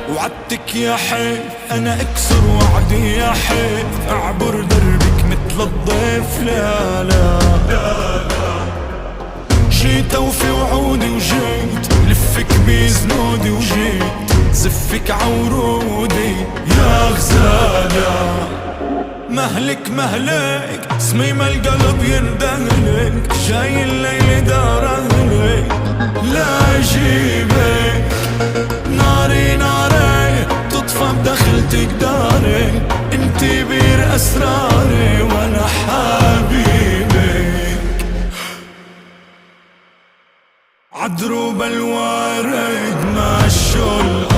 وعدتك يا حيف انا اكسر وعدي يا حيف، اعبر دربك مثل الضيف. لا لا جيت اوفي وعودي وجيت لفك بزنودي وجيت زفك عورودي يا غزالة. مهلك مهلك صميم القلب يندهلك، جاي الليل دار اهلك لا اجيبك. ناري ناري تطفى بدخلتك داري، انتي بير اسراري وانا حبيبك. عدروب الوارد ماشوا